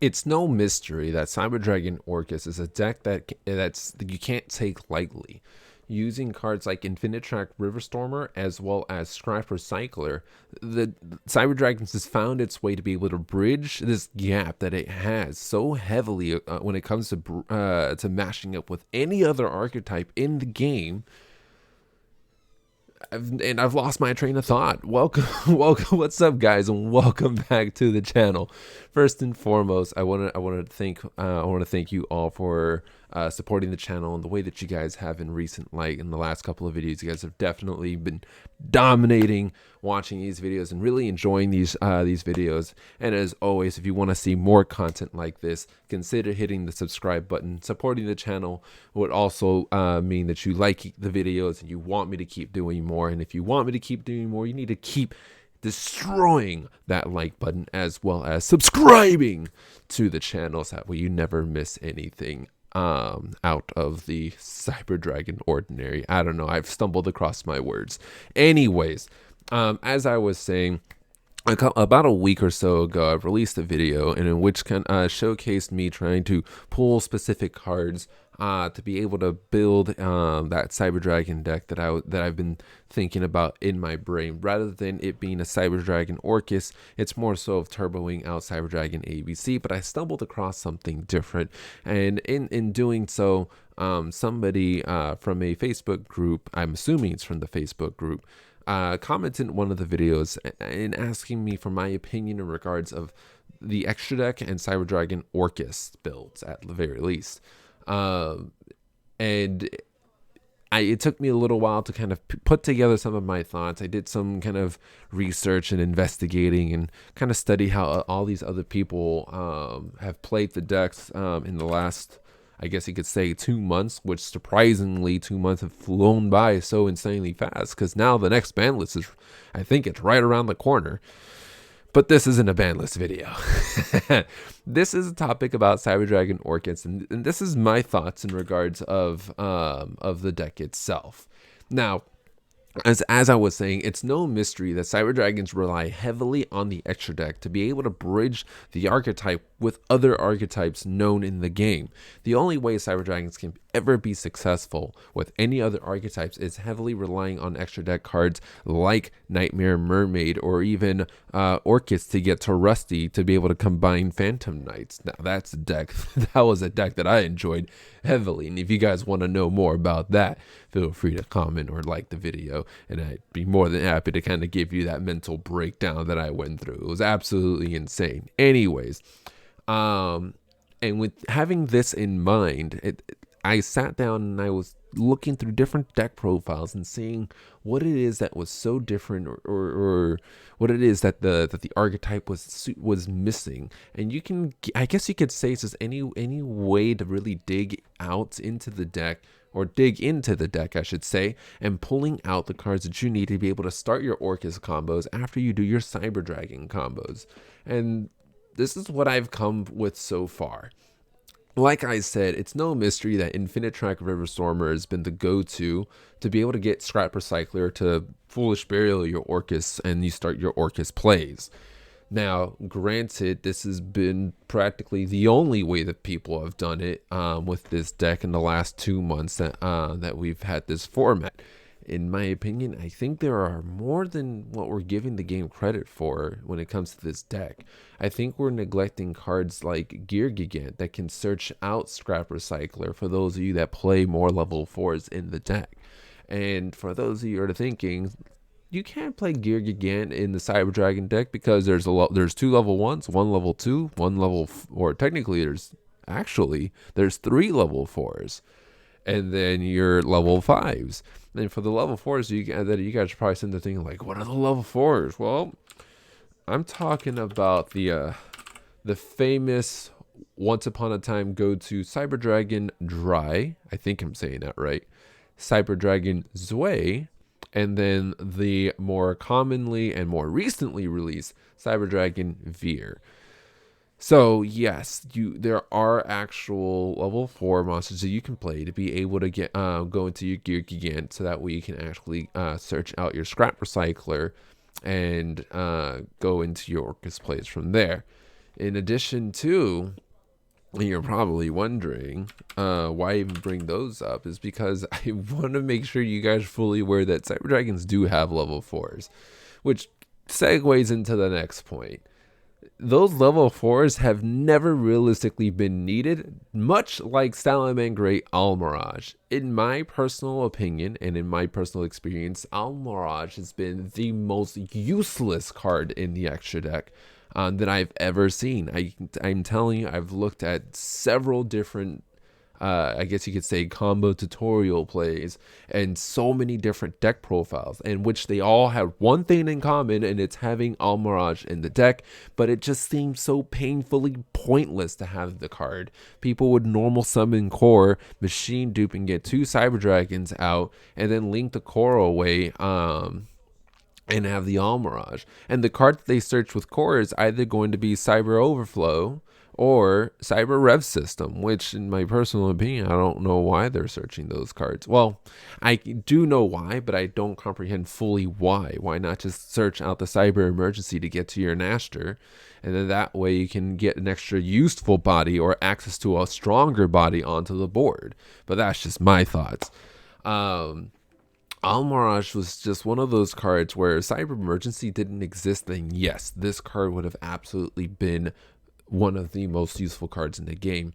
It's no mystery that Cyber Dragon Orcust is a deck that you can't take lightly. Using cards like Infinite Track Riverstormer as well as Scrap Recycler, the Cyber Dragons has found its way to be able to bridge this gap that it has so heavily when it comes to mashing up with any other archetype in the game. I've lost my train of thought. Welcome, welcome. What's up, guys, and welcome back to the channel. First and foremost, I want to thank you all for supporting the channel and the way that you guys have in the last couple of videos. You guys have definitely been dominating watching these videos and really enjoying these videos. And as always, if you want to see more content like this, consider hitting the subscribe button. Supporting the channel would also mean that you like the videos and you want me to keep doing more. And if you want me to keep doing more, you need to keep destroying that like button as well as subscribing to the channel so that way you never miss anything out of the Cyber Dragon Ordinary. I don't know, I've stumbled across my words. Anyways, as I was saying, about a week or so ago, I've released a video in which showcased me trying to pull specific cards to be able to build that Cyber Dragon deck that I've been thinking about in my brain. Rather than it being a Cyber Dragon Orcust, it's more so of turboing out Cyber Dragon ABC. But I stumbled across something different, and in doing so, somebody from a Facebook group, I'm assuming it's from the Facebook group, commented in one of the videos and asking me for my opinion in regards of the extra deck and Cyber Dragon Orcust builds at the very least. It took me a little while to kind of put together some of my thoughts. I did some kind of research and investigating and kind of study how all these other people have played the decks in the last, I guess you could say, 2 months, which surprisingly 2 months have flown by so insanely fast because now the next ban list is, I think it's right around the corner. But this isn't a ban list video. This is a topic about Cyber Dragon Orcust, and this is my thoughts in regards of the deck itself. Now, as I was saying, it's no mystery that Cyber Dragons rely heavily on the extra deck to be able to bridge the archetype with other archetypes known in the game. The only way Cyber Dragons can ever be successful with any other archetypes is heavily relying on extra deck cards like Nightmare Mermaid or even Orcust to get to Rusty to be able to combine Phantom Knights. Now that's a deck that was a deck that I enjoyed heavily, and if you guys want to know more about that, feel free to comment or like the video, and I'd be more than happy to kind of give you that mental breakdown that I went through. It was absolutely insane. Anyways, and with having this in mind, I sat down and I was looking through different deck profiles and seeing what it is that was so different, or what it is that the archetype was missing. And I guess you could say it's just any way to really dig out into the deck, or dig into the deck, I should say, and pulling out the cards that you need to be able to start your Orcust combos after you do your Cyber Dragon combos. And this is what I've come with so far. Like I said, it's no mystery that Infinite Track Riverstormer has been the go-to to be able to get Scrap Recycler to Foolish Burial your Orcust and you start your Orcust plays. Now, granted, this has been practically the only way that people have done it with this deck in the last 2 months that we've had this format. In my opinion, I think there are more than what we're giving the game credit for when it comes to this deck. I think we're neglecting cards like Garriga that can search out Scrap Recycler for those of you that play more level 4s in the deck. And for those of you that are thinking, you can't play Garriga in the Cyber Dragon deck because there's 2 level 1s, 1 level 2, 1 level, or technically there's 3 level 4s. And then your level 5s. And for the level 4s, you guys are probably sitting there thinking, like, what are the level 4s? Well, I'm talking about the famous once upon a time go-to Cyber Dragon Dry. I think I'm saying that right. Cyber Dragon Zwei. And then the more commonly and more recently released Cyber Dragon Veer. So yes, there are actual level 4 monsters that you can play to be able to get go into your Garriga, so that way you can actually search out your Scrap Recycler and go into your Orcust plays from there. In addition to, and you're probably wondering why I even bring those up, is because I want to make sure you guys are fully aware that Cyber Dragons do have level 4s, which segues into the next point. Those level 4s have never realistically been needed, much like Salamangreat Almirage. In my personal opinion and in my personal experience, Almirage has been the most useless card in the extra deck that I've ever seen. I'm telling you, I've looked at several different I guess you could say combo tutorial plays and so many different deck profiles, in which they all have one thing in common, and it's having Almirage in the deck, but it just seems so painfully pointless to have the card. People would normal summon core, machine dupe, and get 2 Cyber Dragons out, and then link the core away, and have the Almirage. And the card that they search with core is either going to be Cyber Overflow or Cyber Rev System, which in my personal opinion, I don't know why they're searching those cards. Well, I do know why, but I don't comprehend fully why. Why not just search out the Cyber Emergency to get to your Naster? And then that way you can get an extra useful body or access to a stronger body onto the board. But that's just my thoughts. Almirage was just one of those cards where Cyber Emergency didn't exist, then yes, this card would have absolutely been one of the most useful cards in the game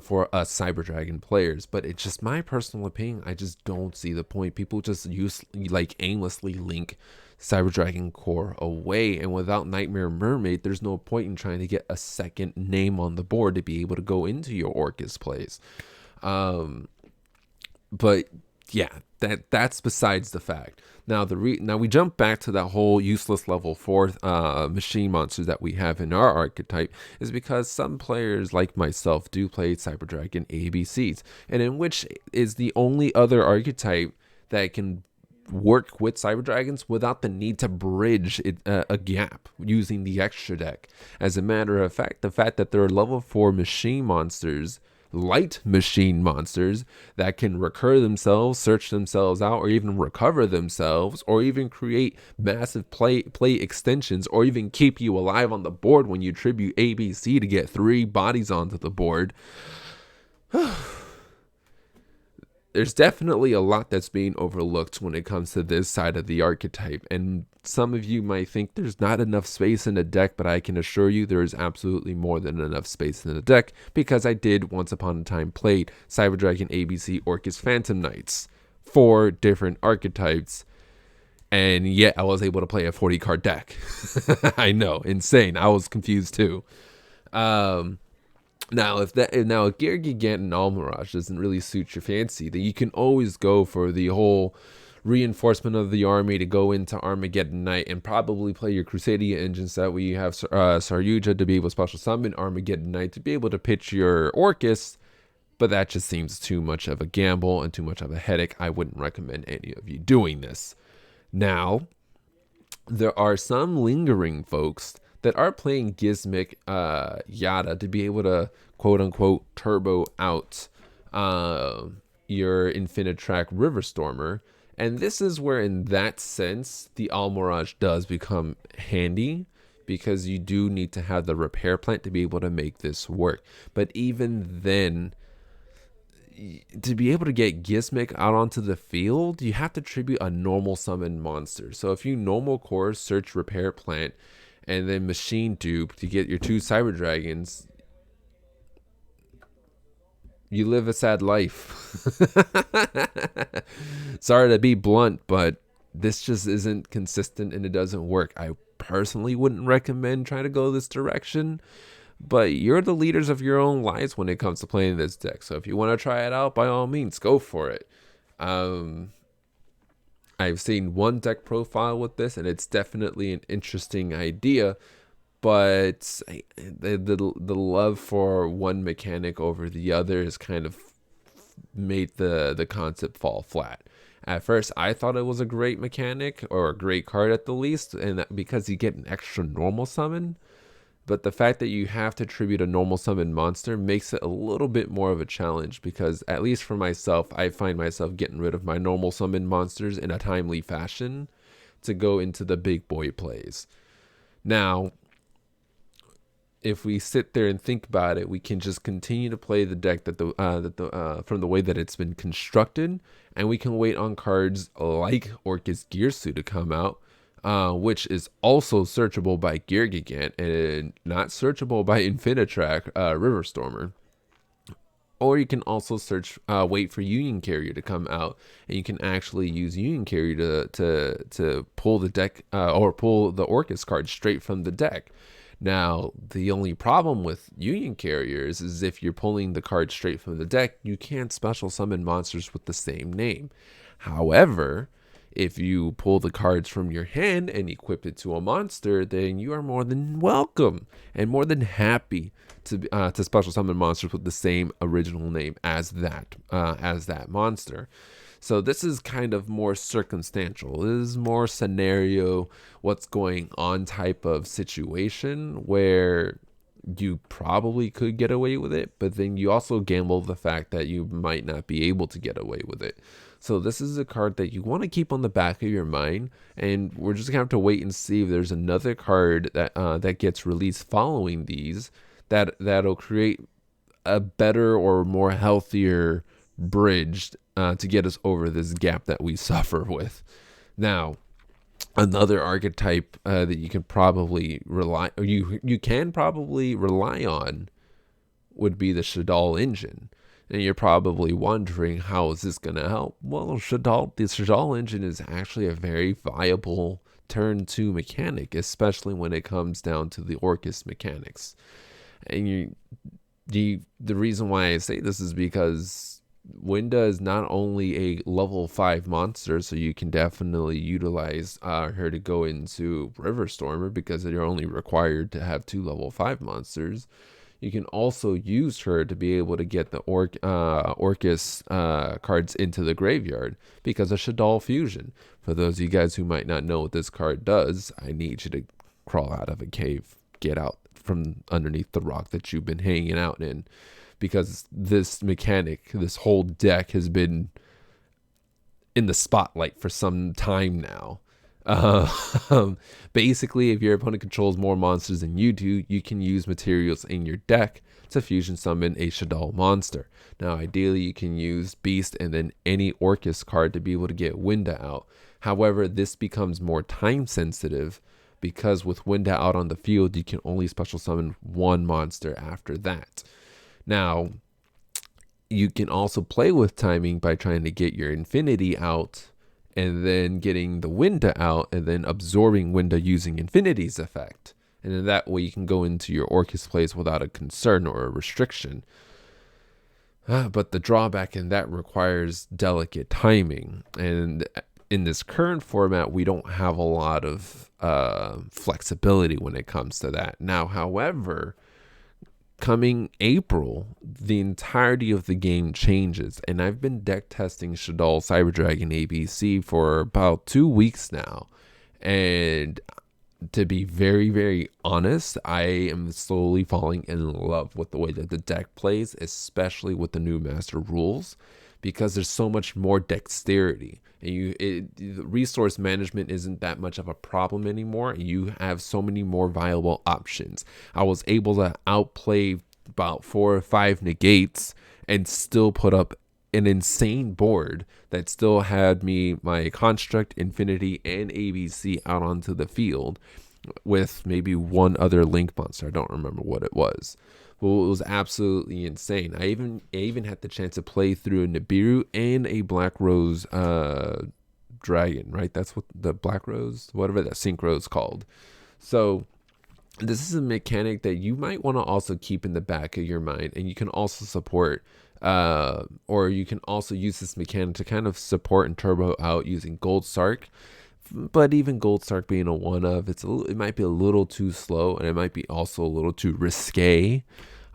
for us Cyber Dragon players. But it's just my personal opinion. I just don't see the point. People just aimlessly link Cyber Dragon core away, and without Nightmare Mermaid, there's no point in trying to get a second name on the board to be able to go into your Orcust plays. But yeah, that's besides the fact. Now now we jump back to that whole useless level 4 machine monsters that we have in our archetype, is because some players like myself do play Cyber Dragon ABCs, and in which is the only other archetype that can work with Cyber Dragons without the need to bridge a gap using the extra deck. As a matter of fact, the fact that there are level 4 machine monsters, light machine monsters, that can recur themselves, search themselves out, or even recover themselves, or even create massive play extensions, or even keep you alive on the board when you tribute ABC to get 3 bodies onto the board. There's definitely a lot that's being overlooked when it comes to this side of the archetype, and some of you might think there's not enough space in the deck, but I can assure you there is absolutely more than enough space in the deck, because I did once upon a time play Cyber Dragon ABC Orcust Phantom Knights, 4 different archetypes, and yet I was able to play a 40 card deck. I know, insane. I was confused too. Now, if Garriga and Almirage doesn't really suit your fancy, then you can always go for the whole reinforcement of the army to go into Armageddon Knight and probably play your Crusadia engine set where you have Saryuja to be able to special summon Armageddon Knight to be able to pitch your Orcust, but that just seems too much of a gamble and too much of a headache. I wouldn't recommend any of you doing this. Now, there are some lingering folks that are playing Gizmic Yada to be able to quote-unquote turbo out your Infinitrack Riverstormer. And this is where, in that sense, the Almirage does become handy, because you do need to have the repair plant to be able to make this work. But even then, to be able to get Gizmic out onto the field, you have to tribute a normal summon monster. So if you normal core, search repair plant, and then machine dupe to get your 2 Cyber Dragons, you live a sad life. Sorry to be blunt, but this just isn't consistent and it doesn't work. I personally wouldn't recommend trying to go this direction, but you're the leaders of your own lives when it comes to playing this deck. So if you want to try it out, by all means, go for it. I've seen one deck profile with this, and it's definitely an interesting idea, but the love for one mechanic over the other has kind of made the concept fall flat. At first, I thought it was a great mechanic, or a great card at the least, and because you get an extra normal summon. But the fact that you have to tribute a normal summon monster makes it a little bit more of a challenge, because at least for myself, I find myself getting rid of my normal summon monsters in a timely fashion to go into the big boy plays. Now, if we sit there and think about it, we can just continue to play the deck from the way that it's been constructed, and we can wait on cards like Orcust Gearsu to come out, which is also searchable by Garriga and not searchable by Infinitrack Riverstormer. Or you can also wait for Union Carrier to come out, and you can actually use Union Carrier to pull the deck or pull the Orcust card straight from the deck. Now, the only problem with Union Carriers is if you're pulling the card straight from the deck, you can't special summon monsters with the same name. However, if you pull the cards from your hand and equip it to a monster, then you are more than welcome and more than happy to special summon monsters with the same original name as that monster. So this is kind of more circumstantial. This is more scenario, what's going on type of situation where you probably could get away with it, but then you also gamble the fact that you might not be able to get away with it. So this is a card that you want to keep on the back of your mind, and we're just gonna have to wait and see if there's another card that gets released following these that'll create a better or more healthier bridge to get us over this gap that we suffer with. Now, another archetype that you can probably rely on would be the Shuttle Engine. And you're probably wondering, how is this going to help? Well, the Shuttle Engine is actually a very viable turn 2 mechanic, especially when it comes down to the Orcust mechanics. And the reason why I say this is because Winda is not only a level 5 monster, so you can definitely utilize her to go into Riverstormer because you're only required to have 2 level 5 monsters. You can also use her to be able to get the Orcust cards into the graveyard because of Shuttle Fusion. For those of you guys who might not know what this card does, I need you to crawl out of a cave, get out from underneath the rock that you've been hanging out in, because this mechanic, this whole deck has been in the spotlight for some time now. Basically, if your opponent controls more monsters than you do, you can use materials in your deck to fusion summon a Shuttle monster. Now, ideally, you can use Beast and then any Orcust card to be able to get Winda out. However, this becomes more time sensitive because with Winda out on the field, you can only special summon one monster after that. Now, you can also play with timing by trying to get your Infinity out and then getting the Winda out and then absorbing Winda using Infinity's effect. And in that way, you can go into your Orcust plays without a concern or a restriction. But the drawback in that requires delicate timing. And in this current format, we don't have a lot of flexibility when it comes to that. Now, however, coming April, the entirety of the game changes, and I've been deck testing Shuttle Cyber Dragon ABC for about 2 weeks now, and to be very, very honest, I am slowly falling in love with the way that the deck plays, especially with the new master rules, because there's so much more dexterity, and the resource management isn't that much of a problem anymore. You have so many more viable options. I was able to outplay about 4 or 5 negates and still put up an insane board that still had my Construct, Infinity, and ABC out onto the field with maybe one other Link monster. I don't remember what it was. Well, it was absolutely insane. I even had the chance to play through a Nibiru and a Black Rose dragon, right? That's what the Black Rose, whatever that Synchro is called. So this is a mechanic that you might want to also keep in the back of your mind, and you can also support, or you can also use this mechanic to kind of support and turbo out using Gold Sark. But even Gold Sark being a one of, it might be a little too slow, and it might be also a little too risque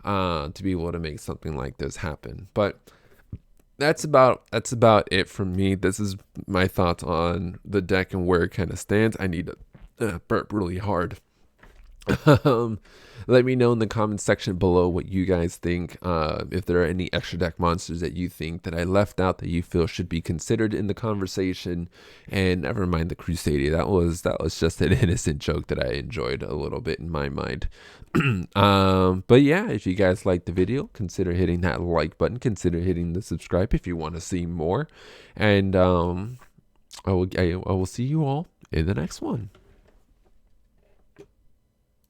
to be able to make something like this happen. But that's about it from me. This is my thoughts on the deck and where it kind of stands. I need to burp really hard. let me know in the comment section below what you guys think. If there are any extra deck monsters that you think that I left out that you feel should be considered in the conversation. And never mind the Crusadia. That was just an innocent joke that I enjoyed a little bit in my mind. But yeah, if you guys liked the video, consider hitting that like button. Consider hitting the subscribe if you want to see more. And I will see you all in the next one.